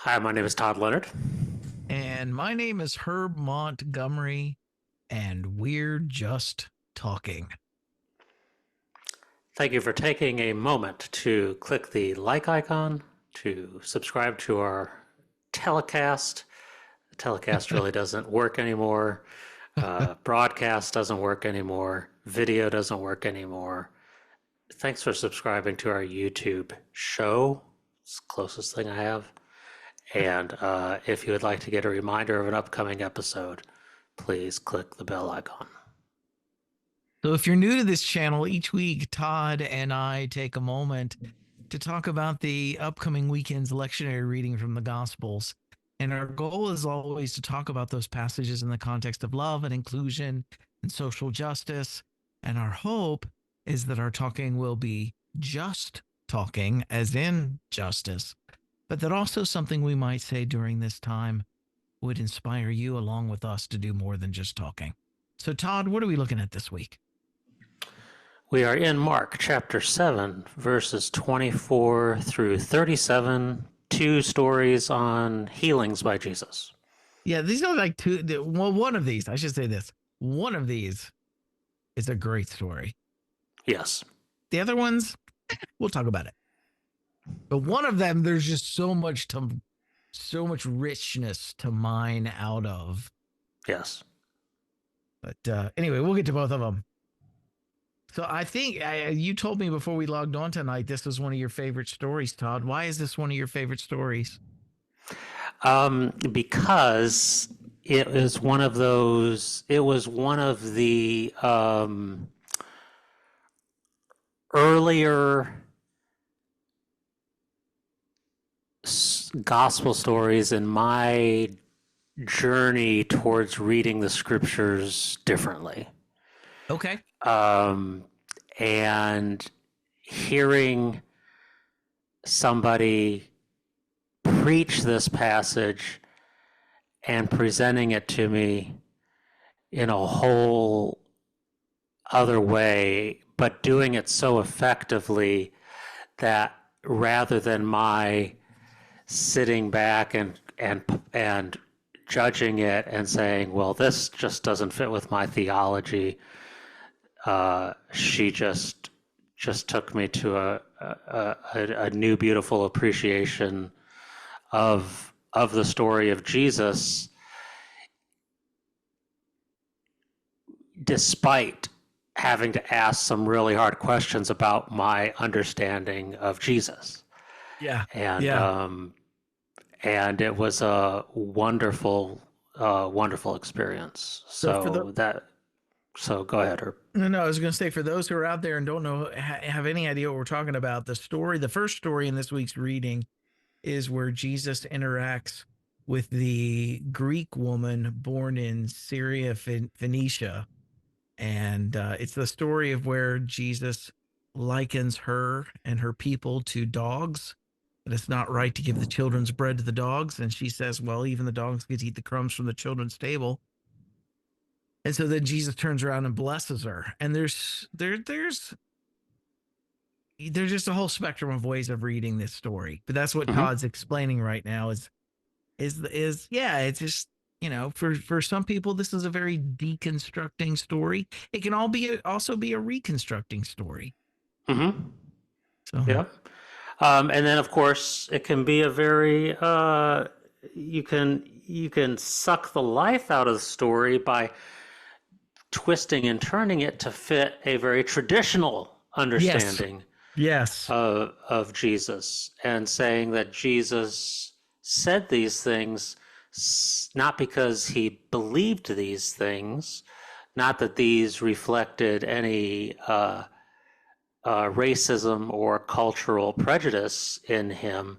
Hi, my name is Todd Leonard. And my name is Herb Montgomery, and we're just talking. Thank you for taking a moment to click the like icon, to subscribe to our telecast. The telecast really doesn't work anymore. Broadcast doesn't work anymore. Video doesn't work anymore. Thanks for subscribing to our YouTube show. It's the closest thing I have. And if you would like to get a reminder of an upcoming episode, please click the bell icon. So, if you're new to this channel, each week Todd and I take a moment to talk about the upcoming weekend's lectionary reading from the Gospels. And our goal is always to talk about those passages in the context of love and inclusion and social justice. And our hope is that our talking will be just talking, as in justice, but that also something we might say during this time would inspire you along with us to do more than just talking. So, Todd, what are we looking at this week? We are in Mark chapter 7, verses 24 through 37, two stories on healings by Jesus. Yeah, these are like two. Well, one of these, I should say this. One of these is a great story. Yes. The other ones, we'll talk about it. But one of them, there's just so much richness to mine out of. Yes. But anyway, we'll get to both of them. So I think you told me before we logged on tonight this was one of your favorite stories, Todd. Why is this one of your favorite stories? Because it was one of those, it was one of the earlier gospel stories in my journey towards reading the scriptures differently. Okay. And hearing somebody preach this passage and presenting it to me in a whole other way, but doing it so effectively that rather than my sitting back and judging it and saying, well, this just doesn't fit with my theology, she just took me to a new beautiful appreciation of the story of Jesus, despite having to ask some really hard questions about my understanding of Jesus. Yeah. And Yeah. and it was a wonderful wonderful experience. So for the So go ahead. Or No, I was going to say for those who are out there and don't know have any idea what we're talking about, the first story in this week's reading is where Jesus interacts with the Greek woman born in Syria, Phoenicia, and it's the story of where Jesus likens her and her people to dogs. That it's not right to give the children's bread to the dogs, and she says, "Well, even the dogs get to eat the crumbs from the children's table." And so then Jesus turns around and blesses her. And there's just a whole spectrum of ways of reading this story. But that's what mm-hmm. Todd's explaining right now is yeah, it's just, for some people this is a very deconstructing story. It can also be a reconstructing story. Mm-hmm. So Yeah. And then of course it can be a very you can suck the life out of the story by twisting and turning it to fit a very traditional yes. understanding Yes. of Jesus, and saying that Jesus said these things not because he believed these things, not that these reflected any racism or cultural prejudice in him,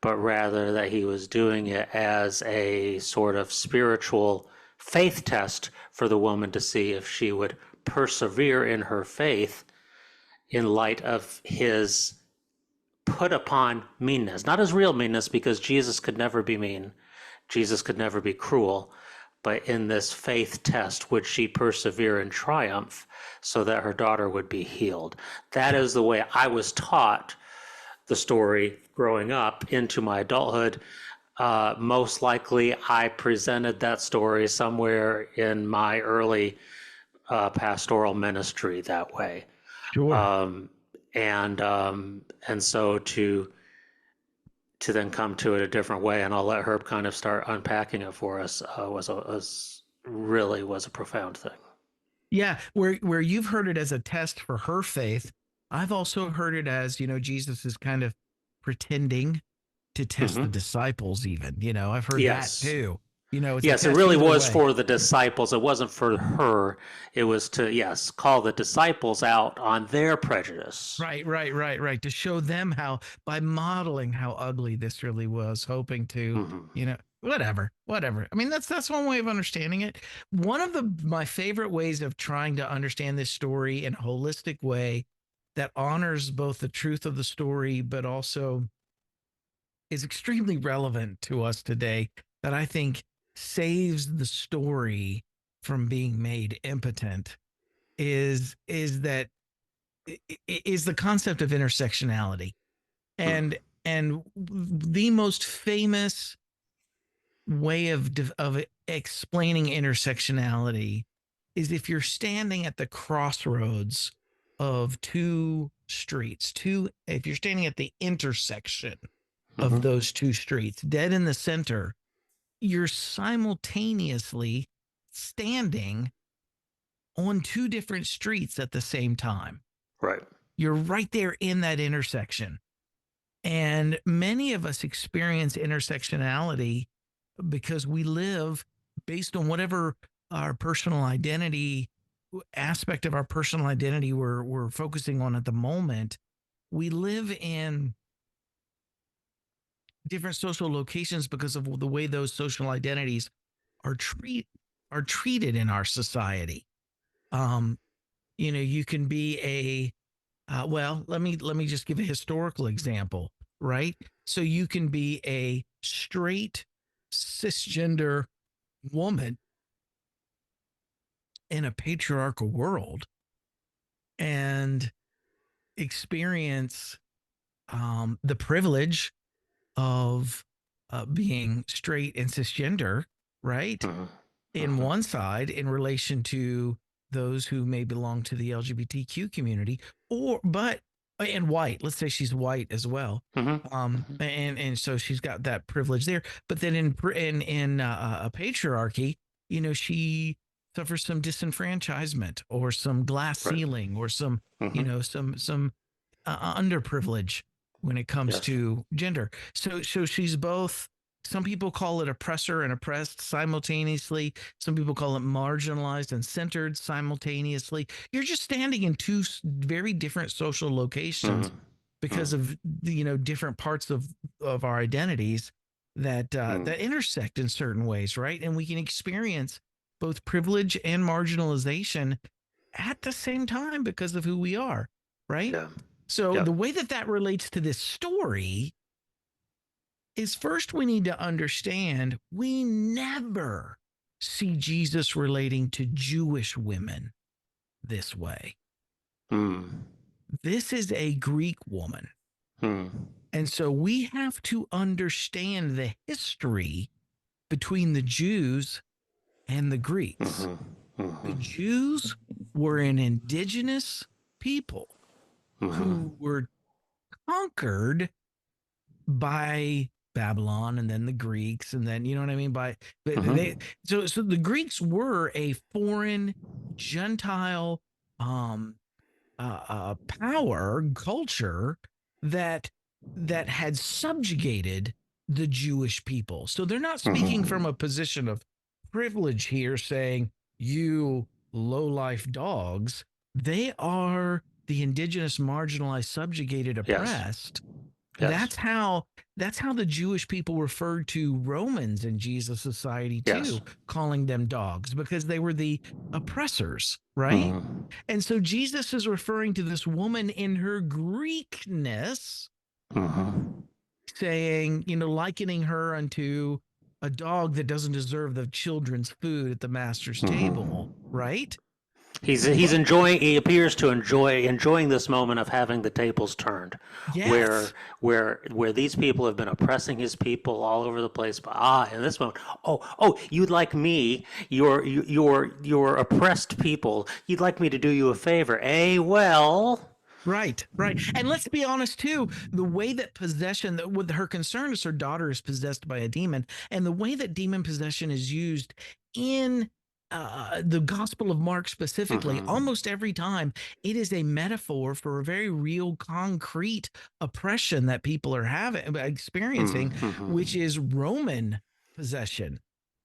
but rather that he was doing it as a sort of spiritual faith test for the woman to see if she would persevere in her faith in light of his put upon meanness. Not his real meanness, because Jesus could never be mean, Jesus could never be cruel, but in this faith test, would she persevere in triumph so that her daughter would be healed? That is the way I was taught the story growing up into my adulthood. Most likely, I presented that story somewhere in my early pastoral ministry that way. Sure. Um, and so to then come to it a different way, and I'll let Herb kind of start unpacking it for us, was a profound thing. Yeah, where you've heard it as a test for her faith, I've also heard it as, Jesus is kind of pretending to test the Hmm. disciples even. I've heard that Yes. too. It's a Yes, it test really either was way. for the disciples. It wasn't for her. It was to, yes, call the disciples out on their prejudice. Right, right, right, right. To show them how, by modeling how ugly this really was, hoping to, Hmm. whatever, whatever. I mean, that's one way of understanding it. One of my favorite ways of trying to understand this story in a holistic way that honors both the truth of the story, but also is extremely relevant to us today, that I think saves the story from being made impotent, is the concept of intersectionality. And the most famous way of explaining intersectionality is if you're standing at the crossroads of two streets, if you're standing at the intersection of Hmm. those two streets, dead in the center, you're simultaneously standing on two different streets at the same time. Right. You're right there in that intersection. And many of us experience intersectionality because we live based on whatever our personal identity aspect of our personal identity we're focusing on at the moment. We live in different social locations because of the way those social identities are treated in our society. Um, you can be well, let me just give a historical example, right? So you can be a straight cisgender woman in a patriarchal world and experience the privilege of being straight and cisgender, right? Hmm. In Hmm. one side, in relation to those who may belong to the LGBTQ community, and white. Let's say she's white as well, Hmm. and so she's got that privilege there. But then in a patriarchy, she suffers some disenfranchisement or some glass Right. ceiling or some Hmm. some underprivilege when it comes Yes. to gender. So she's both. Some people call it oppressor and oppressed simultaneously. Some people call it marginalized and centered simultaneously. You're just standing in two very different social Hmm. locations because Hmm. of different parts of our identities that intersect in certain ways, right? And we can experience both privilege and marginalization at the same time because of who we are, right? Yeah. So Yep. the way that relates to this story is, first we need to understand we never see Jesus relating to Jewish women this way. Mm. This is a Greek woman. Mm. And so we have to understand the history between the Jews and the Greeks. Hmm. The Hmm. Jews were an indigenous people Hmm. who were conquered by Babylon and then the Greeks, and then, you know what I mean, by they Hmm. so the Greeks were a foreign Gentile power culture that had subjugated the Jewish people. So they're not speaking Hmm. from a position of privilege here, saying you low life dogs. They are the indigenous, marginalized, subjugated, Yes. oppressed. Yes. That's how the Jewish people referred to Romans in Jesus' society Yes. too, calling them dogs because they were the oppressors, right? Hmm. And so Jesus is referring to this woman in her Greekness, Hmm. saying, likening her unto a dog that doesn't deserve the children's food at the master's Hmm. table, right? he appears to enjoying this moment of having the tables turned, Yes. where these people have been oppressing his people all over the place. But in this moment, you'd like me, your oppressed people, you'd like me to do you a favor, eh? Well, Right, right. And let's be honest too, the way that possession, with her concern is her daughter is possessed by a demon, and the way that demon possession is used in the Gospel of Mark specifically, mm-hmm, almost every time, it is a metaphor for a very real, concrete oppression that people are experiencing, mm-hmm, which is Roman possession.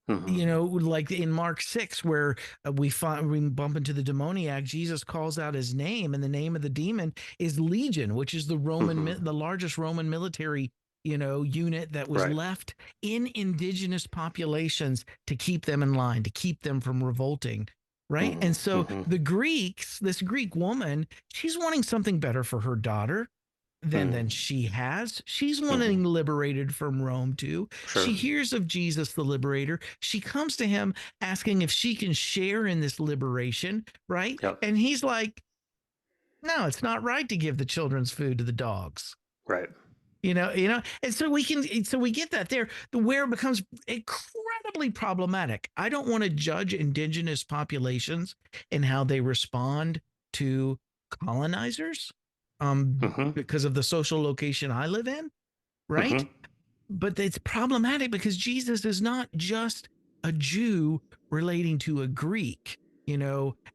mm-hmm, You know, like in Mark 6, where we bump into the demoniac. Jesus calls out his name, and the name of the demon is Legion, which is mm-hmm. the largest Roman military, unit that was Right. left in indigenous populations to keep them in line, to keep them from revolting. Right. Mm-hmm, And so mm-hmm, the Greeks, this Greek woman, she's wanting something better for her daughter than she has. She's mm-hmm. wanting liberated from Rome too. Sure. She hears of Jesus the liberator. She comes to him asking if she can share in this liberation, right? Yep. And he's like, "No, it's not right to give the children's food to the dogs." Right. And so we get that there, the where it becomes incredibly problematic. I don't want to judge indigenous populations and how they respond to colonizers, Mm-hmm, because of the social location I live in, right? mm-hmm, But it's problematic because Jesus is not just a Jew relating to a Greek,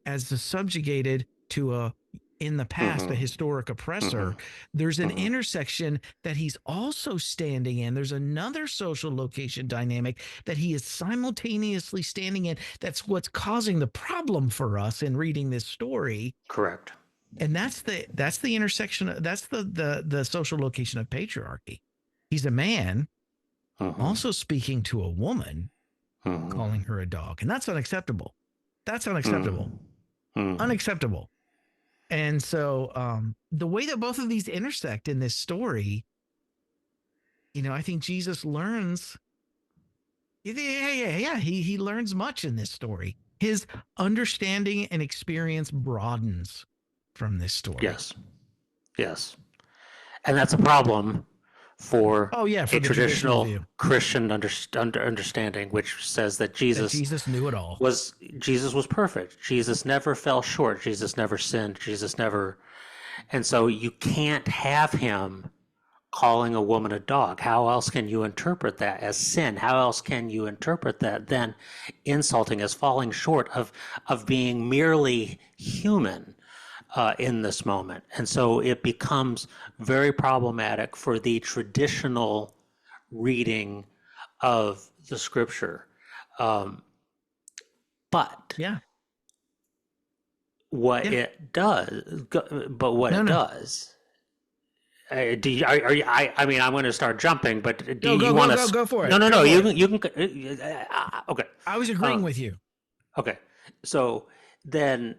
as the subjugated to in the past, a mm-hmm, historic mm-hmm, oppressor. There's an mm-hmm. intersection that he's also standing in. There's another social location dynamic that he is simultaneously standing in. That's what's causing the problem for us in reading this story. Correct. And that's the intersection. That's the social location of patriarchy. He's a man Mm-hmm, also speaking to a woman, mm-hmm, calling her a dog, and that's unacceptable. That's unacceptable. mm-hmm. Unacceptable. And so the way that both of these intersect in this story, I think Jesus learns. Yeah. He learns much in this story. His understanding and experience broadens from this story. Yes. Yes. And that's a problem for Oh yeah, a for the traditional traditional view Christian understanding, which says that that Jesus knew it all. Jesus was perfect. Jesus never fell short. Jesus never sinned. Jesus never, and so you can't have him calling a woman a dog. How else can you interpret that as sin? How else can you interpret that than insulting as falling short of being merely human in this moment? And so it becomes very problematic for the traditional reading of the scripture. Um, but Yeah. what Yeah. it does, but what No, it no. does do you, are you, I mean, I'm going to start jumping, but do Go, you go, want go, to? go, go for No, it. no, Go no. for it. You can. Okay. I was Uh, agreeing with you. okay. So then,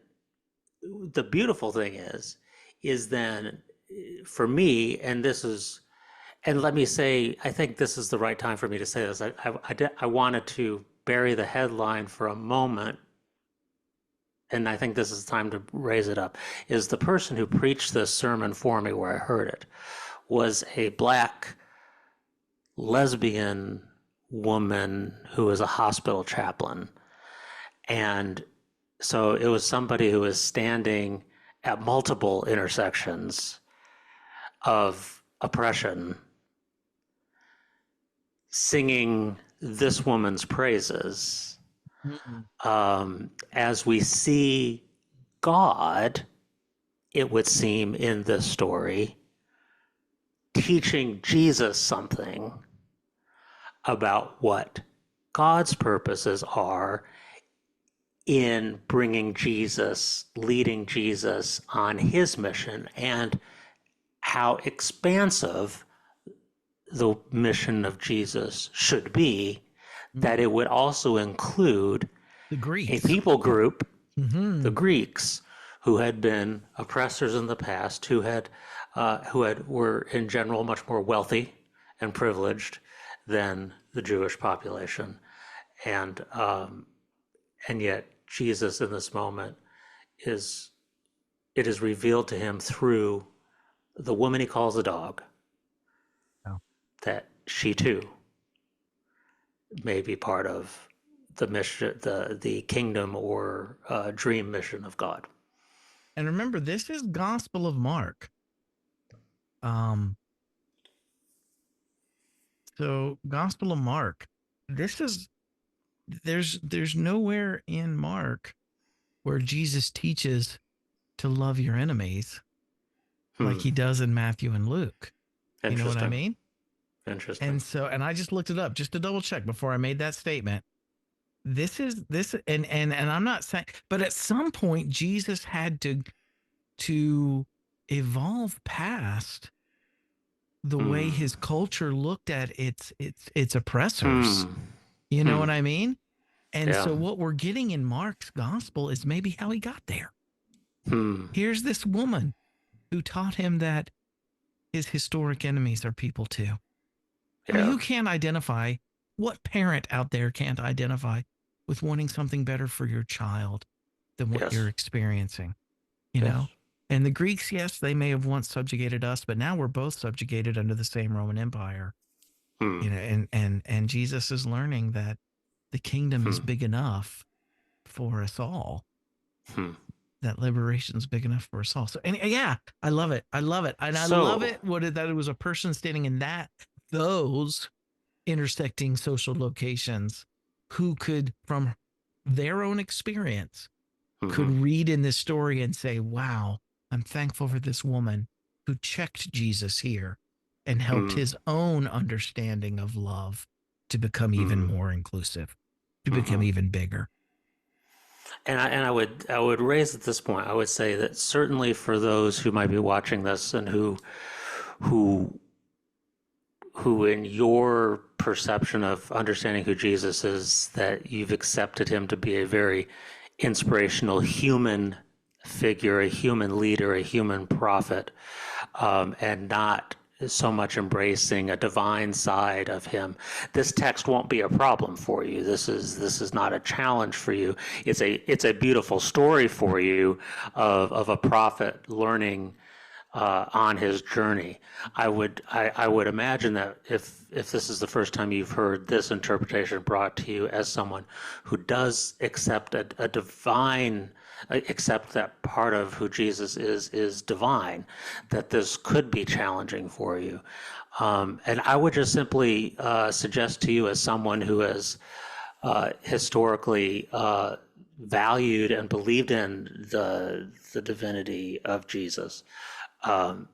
the beautiful thing is then for me, and this is, and let me say, I think this is the right time for me to say this. I wanted to bury the headline for a moment, and I think this is the time to raise it up. Is the person who preached this sermon for me, where I heard it, was a black lesbian woman who was a hospital chaplain. And so it was somebody who was standing at multiple intersections of oppression, singing this woman's praises. As we see God, it would seem in this story, teaching Jesus something about what God's purposes are in bringing Jesus, leading Jesus on his mission, and how expansive the mission of Jesus should be, that it would also include The a Greeks. people group, the Mm-hmm. Greeks, who had been oppressors in the past, were in general much more wealthy and privileged than the Jewish population, and yet Jesus in this moment is it is revealed to him through the woman he calls a dog, Oh. that she too may be part of the mission, the kingdom or dream mission of God. And remember, this is Gospel of Mark. Um, so Gospel of Mark, this is there's nowhere in Mark where Jesus teaches to love your enemies like Hmm. he does in Matthew and Luke. You know what I Interesting. mean? Interesting. And so, and I just looked it up just to double check before I made that statement. This, and I'm not saying, but at some point Jesus had to evolve past the way Hmm. his culture looked at its oppressors. Hmm. You know Hmm. what I mean? And Yeah. so what we're getting in Mark's gospel is maybe how he got there. Hmm. Here's this woman who taught him that his historic enemies are people too. I mean, Yeah. who can't identify? What parent out there can't identify with wanting something better for your child than what you're Yes. experiencing? You Yes. know? And the Greeks, yes, they may have once subjugated us, but now we're both subjugated under the same Roman Empire. Hmm. You know, and Jesus is learning that the kingdom Hmm. is big enough for us all. Hmm. That liberation is big enough for us all. So, and yeah, I love it. I love it. And I love So, it that it was a person standing in those intersecting social locations who could, from their own experience, could mhm. read in this story and say, wow, I'm thankful for this woman who checked Jesus here and helped Hmm. his own understanding of love to become even Hmm. more inclusive, to become Mhm. even bigger. And I would raise at this point, I would say that certainly for those who might be watching this and who who in your perception of understanding who Jesus is, that you've accepted him to be a very inspirational human figure, a human leader, a human prophet, and not so much embracing a divine side of him. This text won't be a problem for you. This is not a challenge for you. It's a beautiful story for you of a prophet learning on his journey. I would imagine that if this is the first time you've heard this interpretation brought to you as someone who does accept a divine, accept that part of who Jesus is divine, that this could be challenging for you. And I would just simply suggest to you, as someone who has historically valued and believed in the divinity of Jesus, um,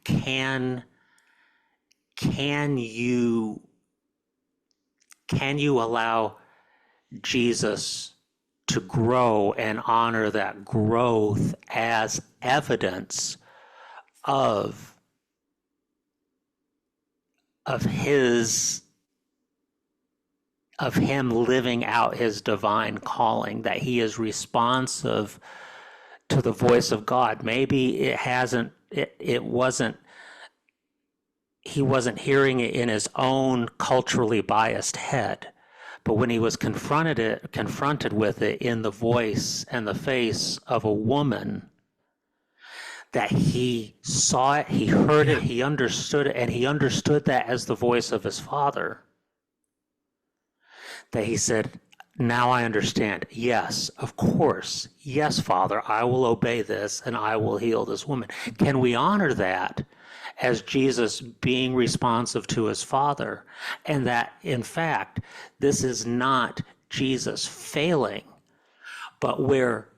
can can you can you allow Jesus to grow and honor that growth as evidence of of his of him living out his divine calling, that he is responsive to the voice of God? Maybe it wasn't, he wasn't hearing it in his own culturally biased head, but when he was confronted with it in the voice and the face of a woman, that he saw it, he heard Yeah. it, he understood it, and he understood that as the voice of his father, that he said, now I understand. Yes, of course. Yes, Father, I will obey this and I will heal this woman. Can we honor that as Jesus being responsive to his Father? And that, in fact, this is not Jesus failing, but where,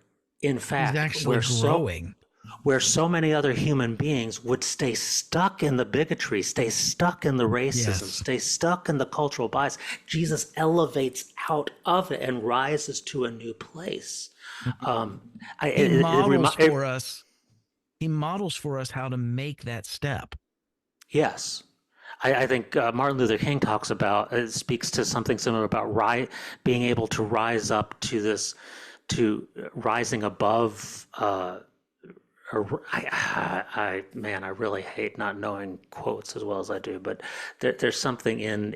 in He's fact, actually growing. where so many other human beings would stay stuck in the bigotry, stay stuck in the racism, Yes. stay stuck in the cultural bias. Jesus elevates out of it and rises to a new place. Um, I, He it, it, models it, it, for us. He models for us how to make that step. yes. I think Martin Luther King talks about, speaks to something similar about being able to rise up to this, to rising above man, I really hate not knowing quotes as well as I do, but there's something in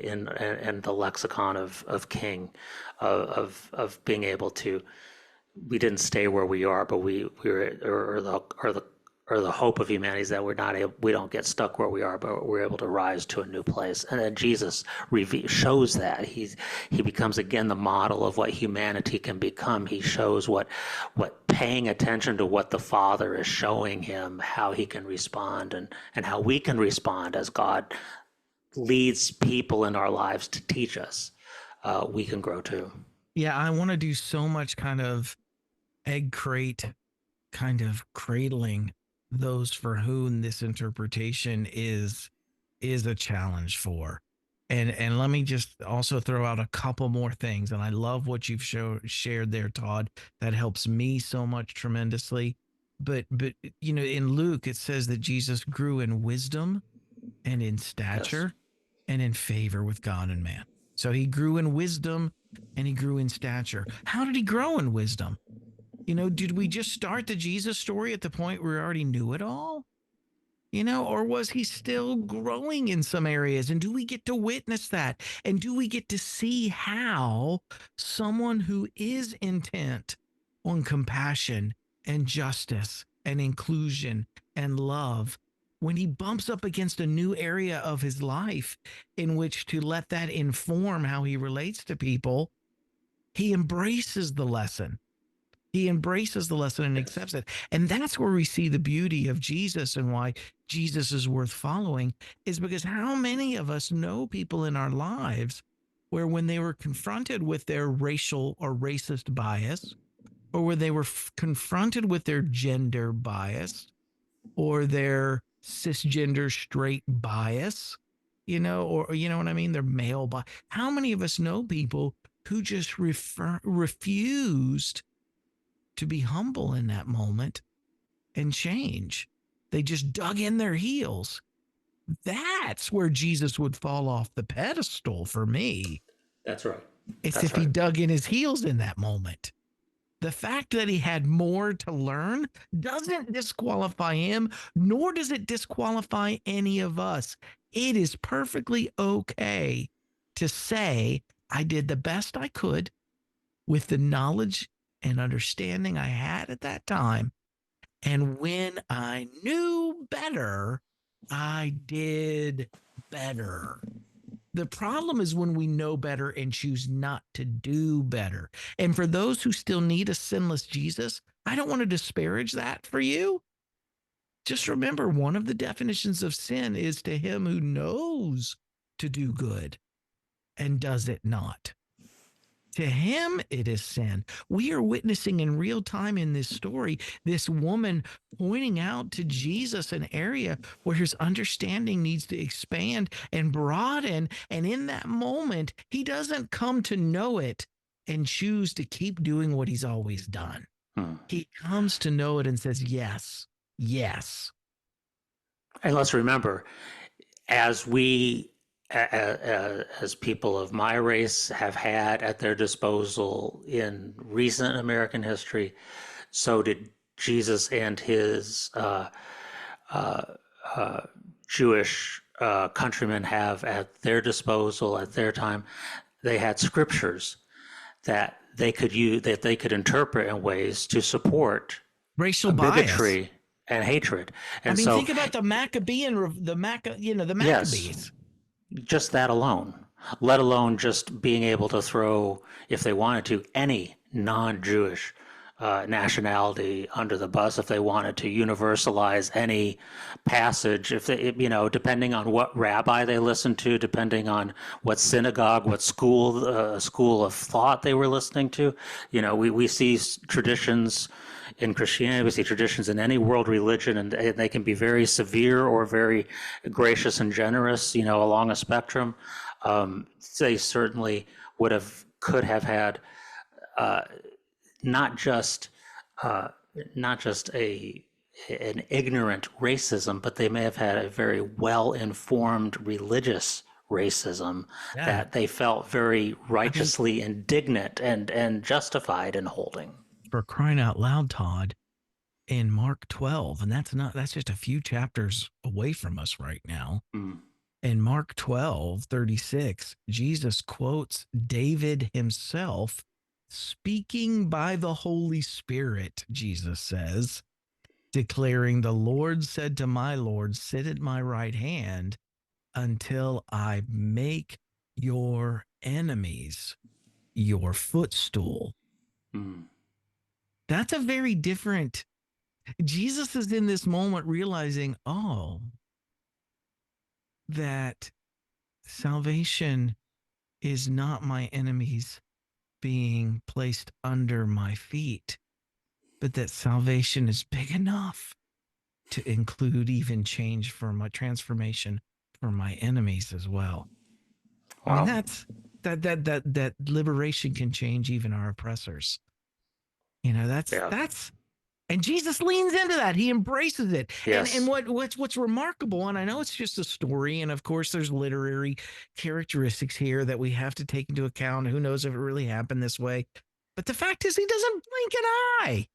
the lexicon of King, of being able to we didn't stay where we are, but we were or the hope of humanity is that we don't get stuck where we are, but we're able to rise to a new place. And then Jesus shows that he becomes again the model of what humanity can become. He shows what paying attention to what the Father is showing him, how he can respond, and how we can respond as God leads people in our lives to teach us. We can grow too. Yeah, I want to do so much kind of egg crate kind of cradling those for whom this interpretation is a challenge for. And let me just also throw out a couple more things. And I love what you've shared there, Todd. That helps me so much tremendously. But you know, in Luke it says that Jesus grew in wisdom and in Yes, stature and in favor with God and man. So he grew in wisdom and he grew in stature. How did he grow in wisdom? You know, did we just start the Jesus story at the point where we already knew it all? You know, or was he still growing in some areas? And do we get to witness that? And do we get to see how someone who is intent on compassion and justice and inclusion and love, when he bumps up against a new area of his life in which to let that inform how he relates to people, he embraces the lesson. He embraces the lesson and yes, accepts it. And that's where we see the beauty of Jesus and why Jesus is worth following, is because how many of us know people in our lives where when they were confronted with their racial or racist bias, or where they were confronted with their gender bias or their cisgender straight bias, you know, or you know what I mean? Their male bias. How many of us know people who just refused to be humble in that moment and change? They just dug in their heels. That's where Jesus would fall off the pedestal for me. that's right. It's That's if he right. dug in his heels in that moment. The fact that he had more to learn doesn't disqualify him, nor does it disqualify any of us. It is perfectly okay to say, I did the best I could with the knowledge and understanding I had at that time. And when I knew better, I did better. The problem is when we know better and choose not to do better. And for those who still need a sinless Jesus, I don't want to disparage that for you. Just remember, one of the definitions of sin is to him who knows to do good and does it not. To him, it is sin. We are witnessing in real time in this story this woman pointing out to Jesus an area where his understanding needs to expand and broaden. And in that moment, he doesn't come to know it and choose to keep doing what he's always done. Hmm. He comes to know it and says, yes, yes. And let's remember, as we as people of my race have had at their disposal in recent American history, so did Jesus and his Jewish countrymen have at their disposal at their time. They had scriptures that they could use, that they could interpret in ways to support Racial bias. bigotry and hatred. I And mean, so, think about the Maccabean, the yes, Maccabees. just that alone, let alone just being able to throw, if they wanted to, any non-Jewish nationality under the bus, if they wanted to universalize any passage, if they, depending on what rabbi they listened to, depending on what synagogue, what school of thought they were listening to. We see traditions in Christianity, we see traditions in any world religion, and they can be very severe or very gracious and generous, along a spectrum. They certainly could have had uh, not just uh, not just an ignorant racism, but they may have had a very well informed religious racism Yeah. that they felt very I mean, righteously indignant and justified in holding. for crying out loud, Todd, in Mark 12, and that's just a few chapters away from us right now. Mm. In Mark 12:36, Jesus quotes David himself speaking by the Holy Spirit, Jesus says, declaring, "The Lord said to my Lord, sit at my right hand until I make your enemies your footstool." Mm. That's a very different. Jesus is in this moment realizing, oh, that salvation is not my enemies being placed under my feet, but that salvation is big enough to include even change for my transformation for my enemies as well. I mean, Wow. that liberation can change even our oppressors. You know, Yeah. that's and Jesus leans into that. He embraces it. And Yes. what's remarkable, and I know it's just a story, and of course there's literary characteristics here that we have to take into account. Who knows if it really happened this way? But the fact is he doesn't blink an eye.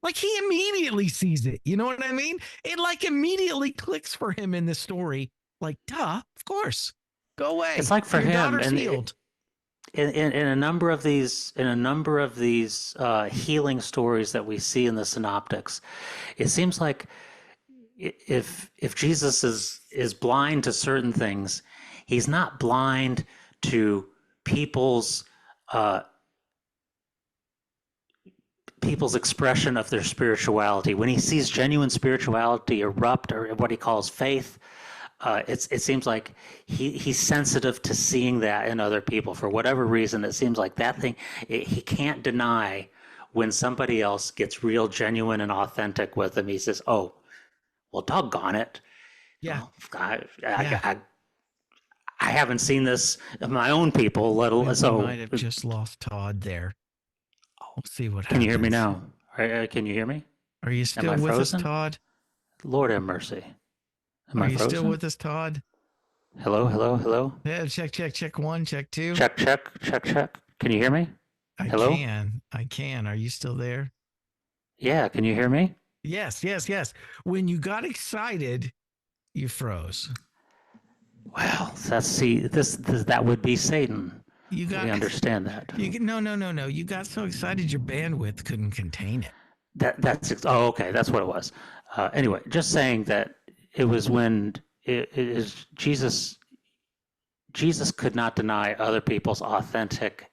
Like he immediately sees it. You know what I mean? It like immediately clicks for him in this story. Like, duh, of course. Go It's away. like for Your him, daughter's and healed. in a number of these healing stories that we see in the synoptics, it seems like if Jesus is blind to certain things, he's not blind to people's uh, people's expression of their spirituality. When he sees genuine spirituality erupt, or what he calls faith, it seems like he's sensitive to seeing that in other people for whatever reason. It seems like that thing he can't deny when somebody else gets real, genuine, and authentic with him. He says, "Oh, well, doggone it! Yeah. Well, I, Yeah. I, I haven't seen this in my own people. Let alone We might so." have just lost Todd there. We'll see what Can you hear me happens. now? Can you hear me? Are you Am still I with us, frozen? Todd? Lord have mercy. Am Are I you still frozen? with us, Todd? Hello, hello, hello. Yeah, check one, check two. Check, check, check, check. Can you hear me? Hello? I can. Are you still there? Yeah, can you hear me? Yes. When you got excited, you froze. Well, that's see this that would be Satan. You We got understand that. no. You got so excited your bandwidth couldn't contain it. Oh, okay, that's what it was. Anyway, just saying that it was when it is Jesus could not deny other people's authentic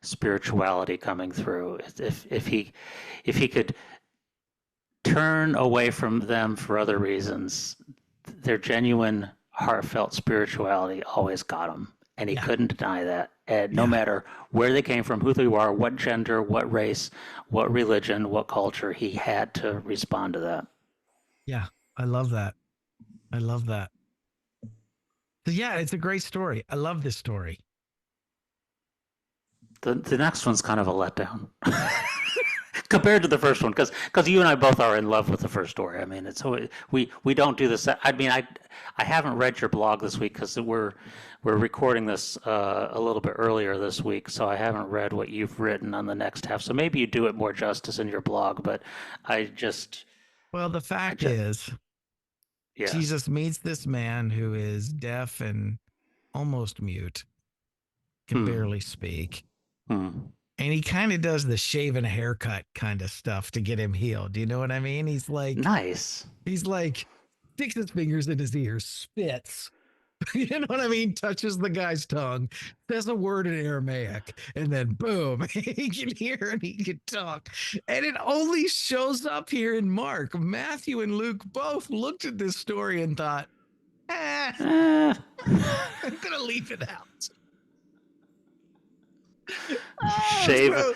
spirituality coming through. If he could turn away from them for other reasons, their genuine, heartfelt spirituality always got them. And he Yeah. couldn't deny that. And no Yeah. matter where they came from, who they were, what gender, what race, what religion, what culture, he had to respond to that. Yeah. I love that. I love that. So yeah, it's a great story. I love this story. The next one's kind of a letdown. Compared to the first one, because you and I both are in love with the first story. I mean, it's we don't do this. I mean, I haven't read your blog this week because we're recording this a little bit earlier this week, so I haven't read what you've written on the next half. So maybe you do it more justice in your blog, but I just Well, the I fact just is, yeah. Jesus meets this man who is deaf and almost mute, can Hmm. barely speak. Hmm. And he kind of does the shave and haircut kind of stuff to get him healed. Do you know what I mean? Nice. He's like, sticks his fingers in his ears, spits. You know what I mean? Touches the guy's tongue, says a word in Aramaic, and then boom, he can hear and he can talk. And it only shows up here in Mark. Matthew and Luke both looked at this story and thought, I'm Eh. going to leave it out. Shave. So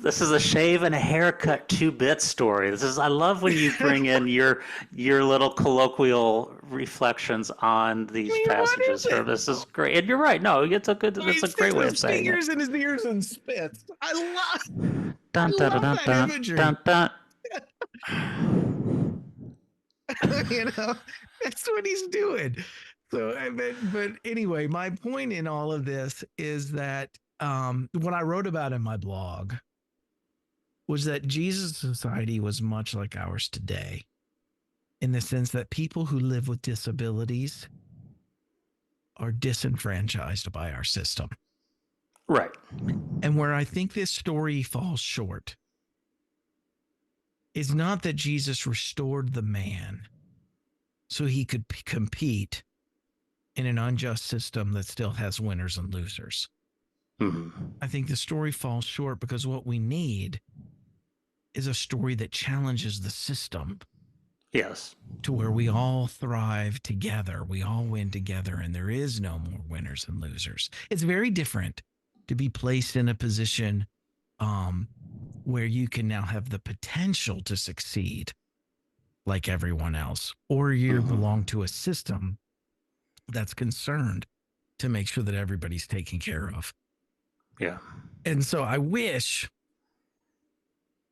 This is a shave and a haircut 2-bit story. This is I love when you bring in your little colloquial reflections on I these mean, what passages. is it? Herb, this is great, and you're right. No, He that's a great sticks way his of saying it. fingers in his ears and spits. I Dun dun dun love dun that dun imagery. dun. Dun. You know, that's what he's doing. So, but anyway, my point in all of this is that what I wrote about in my blog was that Jesus' society was much like ours today, in the sense that people who live with disabilities are disenfranchised by our system. Right. And where I think this story falls short is not that Jesus restored the man so he could compete in an unjust system that still has winners and losers. Mm-hmm. I think the story falls short because what we need is a story that challenges the system Yes. to where we all thrive together, we all win together, and there is no more winners and losers. It's very different to be placed in a position um, where you can now have the potential to succeed like everyone else, or you Mm-hmm. belong to a system that's concerned to make sure that everybody's taken care of. Yeah. And so I wish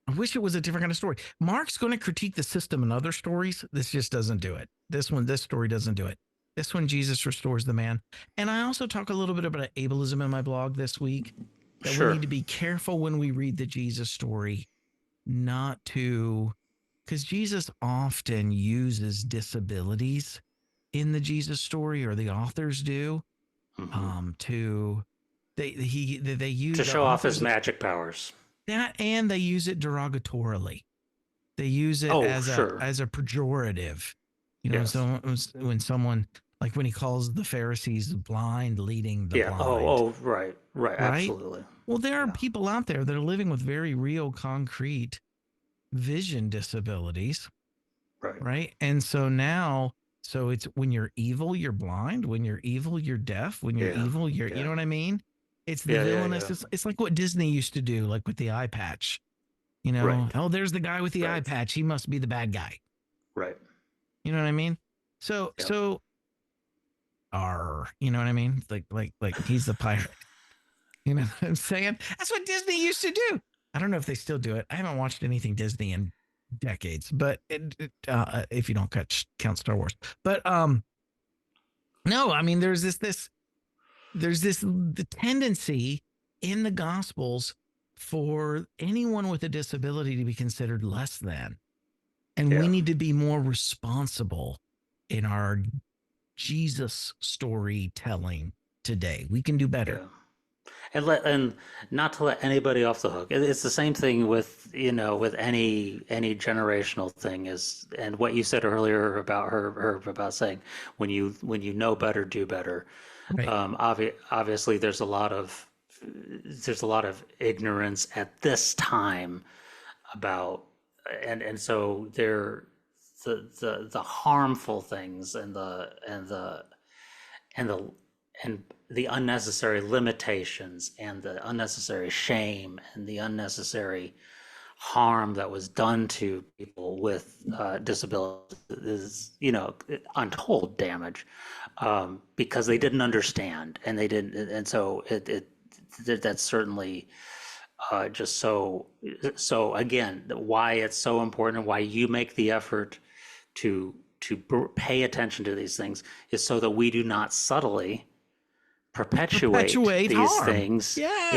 it was a different kind of story. Mark's going to critique the system in other stories. This just doesn't do it. This story doesn't do it. This one, Jesus restores the man. And I also talk a little bit about ableism in my blog this week, that we Sure. need to be careful when we read the Jesus story, not to, because Jesus often uses disabilities in the Jesus story, or the authors do, Mm-hmm. to, they use To the show off his authors magic powers. that, and they use it derogatorily. They use it Oh, as sure. a pejorative. You know, Yes. so when someone, like when he calls the Pharisees blind leading the Yeah. Oh, blind, right. Right. right? Absolutely. Well, there are Yeah. people out there that are living with very real, concrete vision disabilities, Right. right? And so now, so it's when you're evil, you're blind. When you're evil, you're deaf. When you're Yeah. evil, you Yeah. know what I mean? It's the Yeah. Yeah. villainous. Yeah. It's like what Disney used to do, like with the eye patch. You know, Right. oh, there's the guy with the eye Right. patch. He must be the bad guy. Right. You know what I mean? So Yeah. so you know what I mean? Like he's the pirate. You know what I'm saying? That's what Disney used to do. I don't know if they still do it. I haven't watched anything Disney in decades, but if you don't count Star Wars. But no, I mean there's this the tendency in the Gospels for anyone with a disability to be considered less than. And we Yeah. need to be more responsible in our Jesus storytelling today. We can do better. Yeah. And not to let anybody off the hook. It's the same thing with, with any generational thing is, and what you said earlier about her about saying when you know better, do better. Right. Obviously, there's a lot of ignorance at this time about, and so the harmful things and the and the unnecessary limitations and the unnecessary shame and the unnecessary harm that was done to people with disabilities is, untold damage, because they didn't understand and they didn't, and so that's certainly just so again, why it's so important and why you make the effort to pay attention to these things is so that we do not subtly perpetuate Perpetuate these harm. things Yes.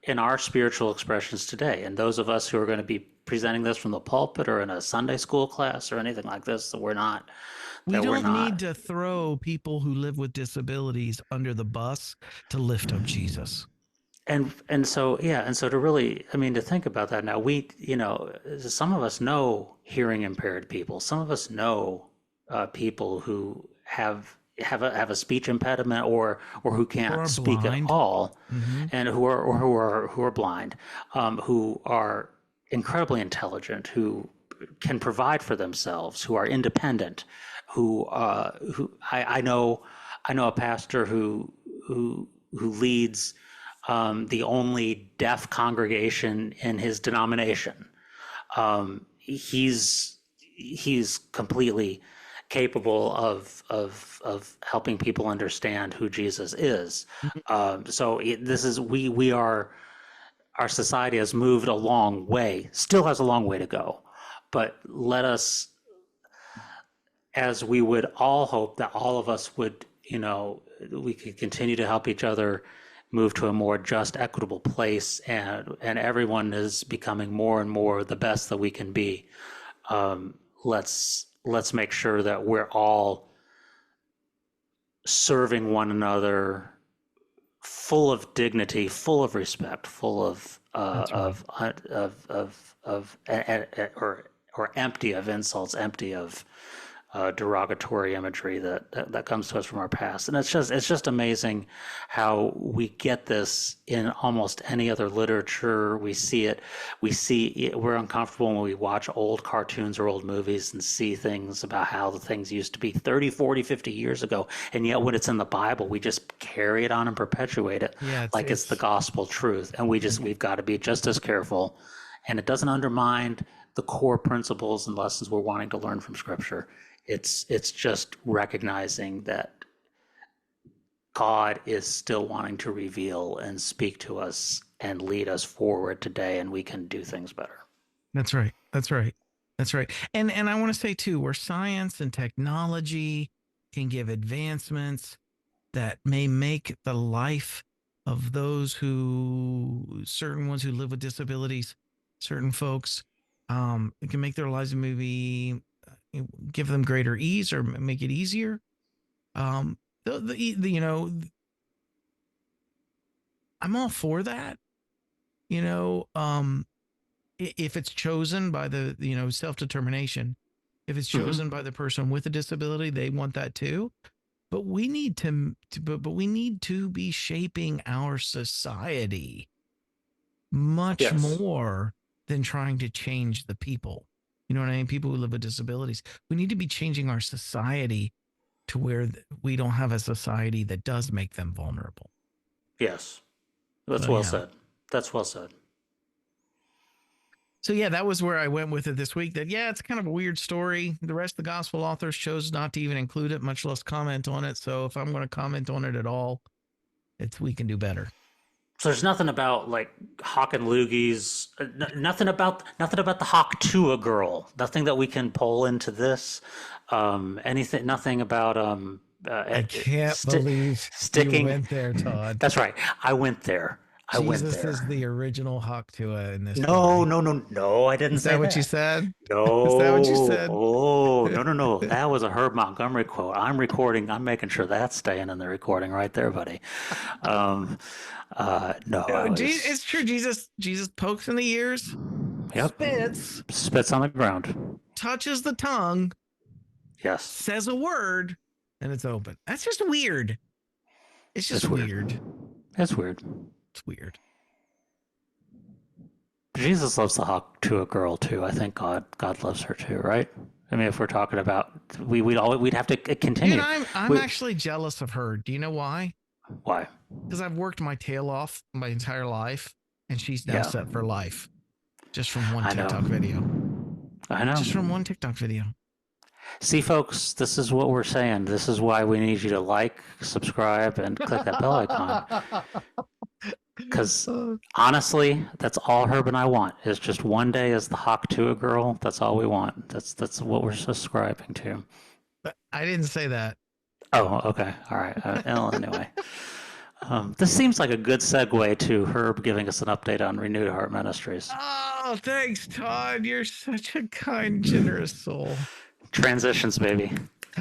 in our spiritual expressions today. And those of us who are going to be presenting this from the pulpit or in a Sunday school class or anything like this, We that we're don't need not to throw people who live with disabilities under the bus to lift up Jesus. and so yeah, and so to really, I mean, to think about that now, some of us know hearing impaired people, some of us know people who have a speech impediment or who Or can't are speak at blind. all, Mm-hmm. and who are blind, who are incredibly intelligent, who can provide for themselves, who are independent, who I know a pastor who leads the only deaf congregation in his denomination. He's completely capable of helping people understand who Jesus is. This is we are our society has moved a long way, still has a long way to go, but let us, as we would all hope that all of us would, we could continue to help each other move to a more just, equitable place, and everyone is becoming more and more the best that we can be. Let's make sure that we're all serving one another full of dignity, full of respect, full That's right. or empty of insults, empty of derogatory imagery that comes to us from our past. And it's just amazing how we get this in almost any other literature. We're uncomfortable when we watch old cartoons or old movies and see things about how the things used to be 30, 40, 50 years ago. And yet when it's in the Bible, we just carry it on and perpetuate it Yeah, like it's the gospel truth. And we've got to be just as careful. And it doesn't undermine the core principles and lessons we're wanting to learn from Scripture. It's just recognizing that God is still wanting to reveal and speak to us and lead us forward today, and we can do things better. That's right. That's right. That's right. And I want to say too, where science and technology can give advancements that may make the life of those who certain ones who live with disabilities, certain folks, it can make their lives maybe give them greater ease or make it easier. Um, you know, I'm all for that. You know, if it's chosen by the self determination, if it's Mm-hmm. chosen by the person with a disability, they want that too. But we need but we need to be shaping our society much Yes. more than trying to change the people. You know what I mean? People who live with disabilities. We need to be changing our society to where we don't have a society that does make them vulnerable. Yes. That's So well yeah. said. That's well said. So yeah, that was where I went with it this week. That yeah, it's kind of a weird story. The rest of the gospel authors chose not to even include it, much less comment on it. So if I'm going to comment on it at all, it's we can do better. So there's nothing about like Hawk and Loogies, nothing about the Hawk to a girl. Nothing that we can pull into this. Anything, nothing about I can't believe you sticking. went there, Todd. That's right. I went there. I went Jesus is there. the original Haktua in this No, story. no, no, no. I didn't Is that say what you that. said? Is that what you No. said? Oh, no, no, no. That was a Herb Montgomery quote. I'm recording. I'm making sure that's staying in the recording right there, buddy. Um, no, I No, was. it's true. Jesus pokes in the ears, Yep. spits, Spits on the ground. touches the tongue, Yes. says a word, and it's open. That's just weird. It's just It's weird. weird. It's weird. It's weird. Jesus loves the hawk to a girl too. I think God loves her too, right? I mean, if we're talking about we'd have to Dude, continue. I'm We, actually jealous of her. Do you know why? why? Because I've worked my tail off my entire life, and she's now Yeah, set for life just from one I know. TikTok video. I know. Just from one TikTok video. See, folks, this is what we're saying. This is why we need you to like, subscribe, and click that bell icon. Because honestly, that's all Herb and I want is just one day as the hawk to a girl. That's all we want. That's what we're subscribing to. I didn't say that. Oh, okay. All right. Well, anyway, this seems like a good segue to Herb giving us an update on Renewed Heart Ministries. Oh, thanks, Todd. You're such a kind, generous soul. Transitions, baby.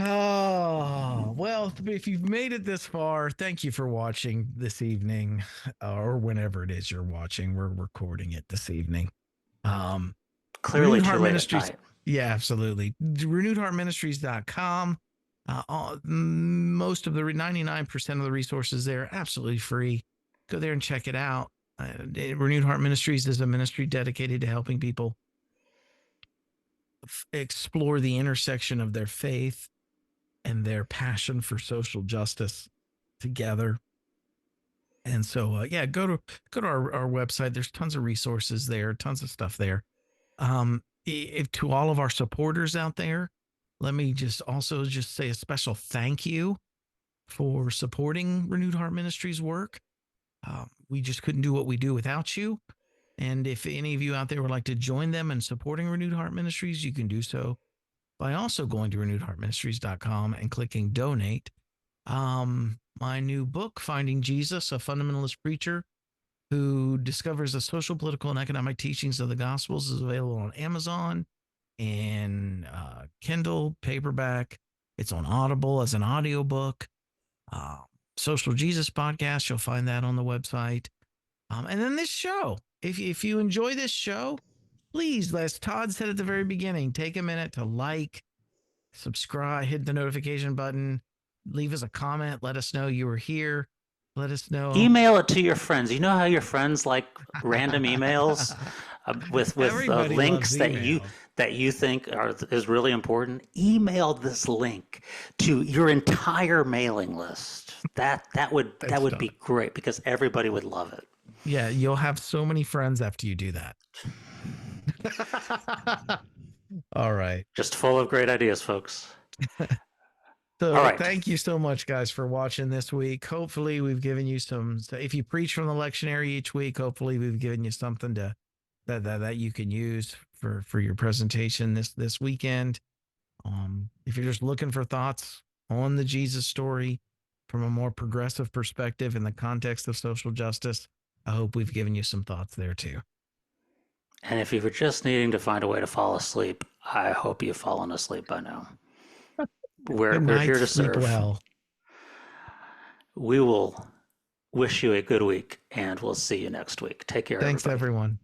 Oh, well, if you've made it this far, thank you for watching this evening or whenever it is you're watching. We're recording it this evening. Clearly Renewed too Heart late at Ministries. night. Yeah, absolutely. RenewedHeartMinistries.com. Most of the 99% of the resources there absolutely free. Go there and check it out. Renewed Heart Ministries is a ministry dedicated to helping people explore the intersection of their faith and their passion for social justice together. And so, yeah, go to our website. There's tons of resources there, tons of stuff there. If to all of our supporters out there, let me just also just say a special thank you for supporting Renewed Heart Ministries work. We just couldn't do what we do without you. And if any of you out there would like to join them in supporting Renewed Heart Ministries, you can do so by also going to renewedheartministries.com and clicking donate. My new book, Finding Jesus, a Fundamentalist Preacher Who Discovers the Social, Political, and Economic Teachings of the Gospels, is available on Amazon and Kindle, paperback. It's on Audible as an audiobook. Social Jesus podcast. You'll find that on the website. And then this show. If you enjoy this show, please, as Todd said at the very beginning, take a minute to like, subscribe, hit the notification button, leave us a comment, let us know you were here. Let us know. Email it to your friends. You know how your friends like random emails with Everybody loves links email. that you think is really important? Email this link to your entire mailing list. That Thanks, would be Todd. great because everybody would love it. Yeah, you'll have so many friends after you do that. All right. Just full of great ideas, folks. All So right. thank you so much, guys, for watching this week. Hopefully, we've given you some. If you preach from the lectionary each week, hopefully we've given you something to that you can use for your presentation this weekend. If you're just looking for thoughts on the Jesus story from a more progressive perspective in the context of social justice, I hope we've given you some thoughts there too. And if you were just needing to find a way to fall asleep, I hope you've fallen asleep by now. Good We're night. here to Sleep serve. well. We will wish you a good week, and we'll see you next week. Take care, Thanks, everybody. everyone.